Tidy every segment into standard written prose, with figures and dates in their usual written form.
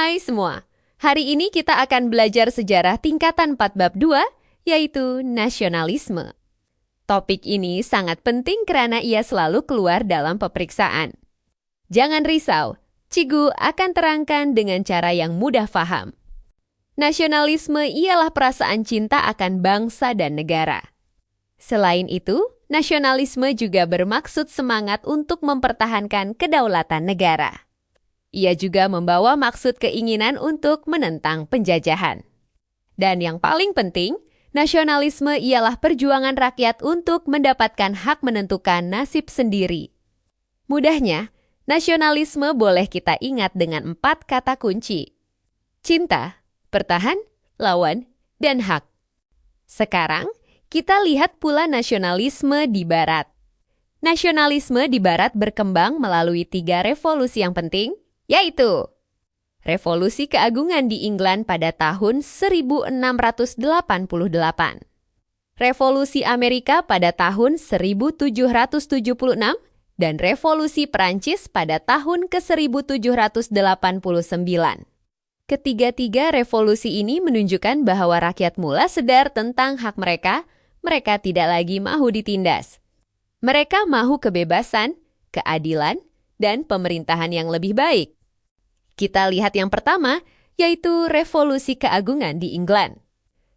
Hai semua, hari ini kita akan belajar sejarah tingkatan 4 bab 2, yaitu nasionalisme. Topik ini sangat penting karena ia selalu keluar dalam peperiksaan. Jangan risau, Cigu akan terangkan dengan cara yang mudah paham. Nasionalisme ialah perasaan cinta akan bangsa dan negara. Selain itu, nasionalisme juga bermaksud semangat untuk mempertahankan kedaulatan negara. Ia juga membawa maksud keinginan untuk menentang penjajahan. Dan yang paling penting, nasionalisme ialah perjuangan rakyat untuk mendapatkan hak menentukan nasib sendiri. Mudahnya, nasionalisme boleh kita ingat dengan 4 kata kunci. Cinta, pertahan, lawan, dan hak. Sekarang, kita lihat pula nasionalisme di Barat. Nasionalisme di Barat berkembang melalui 3 revolusi yang penting, yaitu Revolusi Keagungan di England pada tahun 1688, Revolusi Amerika pada tahun 1776, dan Revolusi Perancis pada tahun ke-1789. Ketiga-tiga revolusi ini menunjukkan bahwa rakyat mula sadar tentang hak mereka tidak lagi mahu ditindas. Mereka mahu kebebasan, keadilan, dan pemerintahan yang lebih baik. Kita lihat yang pertama, yaitu Revolusi Keagungan di England.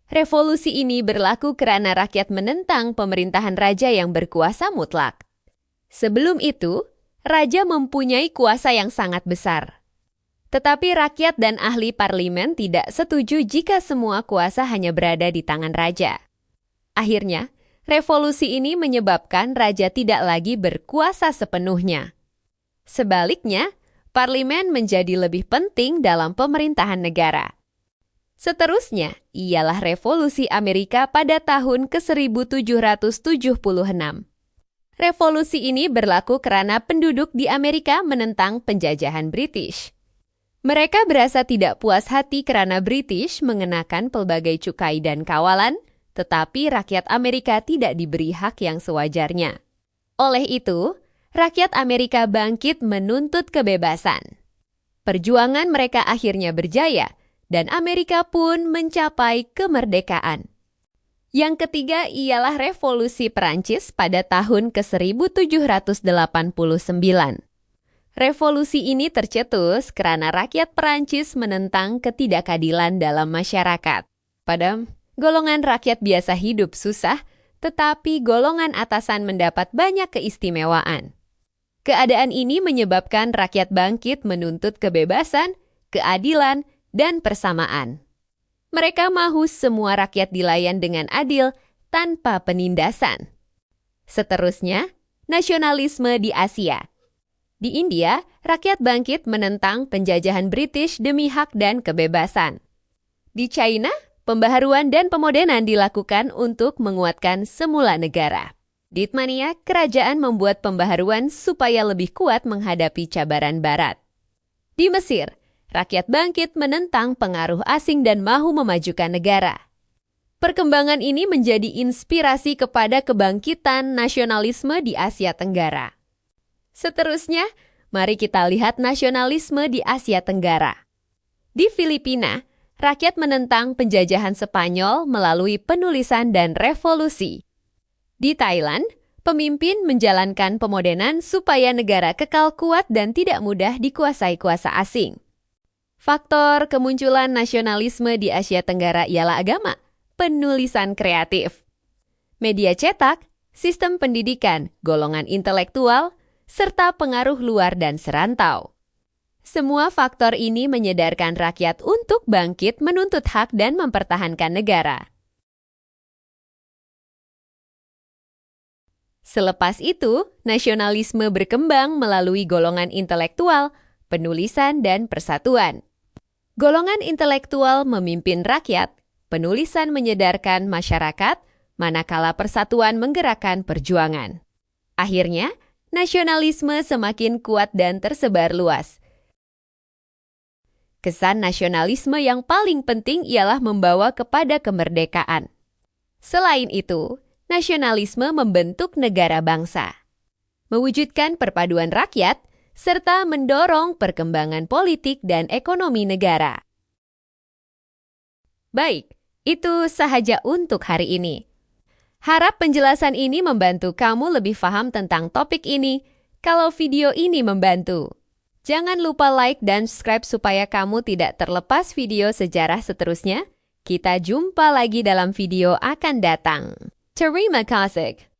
Revolusi ini berlaku karena rakyat menentang pemerintahan raja yang berkuasa mutlak. Sebelum itu, raja mempunyai kuasa yang sangat besar. Tetapi rakyat dan ahli parlemen tidak setuju jika semua kuasa hanya berada di tangan raja. Akhirnya, revolusi ini menyebabkan raja tidak lagi berkuasa sepenuhnya. Sebaliknya, parlemen menjadi lebih penting dalam pemerintahan negara. Seterusnya, ialah Revolusi Amerika pada tahun ke-1776. Revolusi ini berlaku karena penduduk di Amerika menentang penjajahan British. Mereka berasa tidak puas hati karena British mengenakan pelbagai cukai dan kawalan, tetapi rakyat Amerika tidak diberi hak yang sewajarnya. Oleh itu, rakyat Amerika bangkit menuntut kebebasan. Perjuangan mereka akhirnya berjaya, dan Amerika pun mencapai kemerdekaan. Yang ketiga ialah Revolusi Perancis pada tahun ke-1789. Revolusi ini tercetus karena rakyat Perancis menentang ketidakadilan dalam masyarakat. Golongan rakyat biasa hidup susah, tetapi golongan atasan mendapat banyak keistimewaan. Keadaan ini menyebabkan rakyat bangkit menuntut kebebasan, keadilan, dan persamaan. Mereka mahu semua rakyat dilayan dengan adil tanpa penindasan. Seterusnya, nasionalisme di Asia. Di India, rakyat bangkit menentang penjajahan British demi hak dan kebebasan. Di China, pembaharuan dan pemodernan dilakukan untuk menguatkan semula negara. Di Turkmenia, kerajaan membuat pembaharuan supaya lebih kuat menghadapi cabaran Barat. Di Mesir, rakyat bangkit menentang pengaruh asing dan mahu memajukan negara. Perkembangan ini menjadi inspirasi kepada kebangkitan nasionalisme di Asia Tenggara. Seterusnya, mari kita lihat nasionalisme di Asia Tenggara. Di Filipina, rakyat menentang penjajahan Spanyol melalui penulisan dan revolusi. Di Thailand, pemimpin menjalankan pemodernan supaya negara kekal kuat dan tidak mudah dikuasai kuasa asing. Faktor kemunculan nasionalisme di Asia Tenggara ialah agama, penulisan kreatif, media cetak, sistem pendidikan, golongan intelektual, serta pengaruh luar dan serantau. Semua faktor ini menyadarkan rakyat untuk bangkit menuntut hak dan mempertahankan negara. Selepas itu, nasionalisme berkembang melalui golongan intelektual, penulisan, dan persatuan. Golongan intelektual memimpin rakyat, penulisan menyadarkan masyarakat, manakala persatuan menggerakkan perjuangan. Akhirnya, nasionalisme semakin kuat dan tersebar luas. Kesan nasionalisme yang paling penting ialah membawa kepada kemerdekaan. Selain itu, nasionalisme membentuk negara bangsa. Mewujudkan perpaduan rakyat, serta mendorong perkembangan politik dan ekonomi negara. Baik, itu sahaja untuk hari ini. Harap penjelasan ini membantu kamu lebih paham tentang topik ini. Kalau video ini membantu, jangan lupa like dan subscribe supaya kamu tidak terlepas video sejarah seterusnya. Kita jumpa lagi dalam video akan datang. Terima kasih.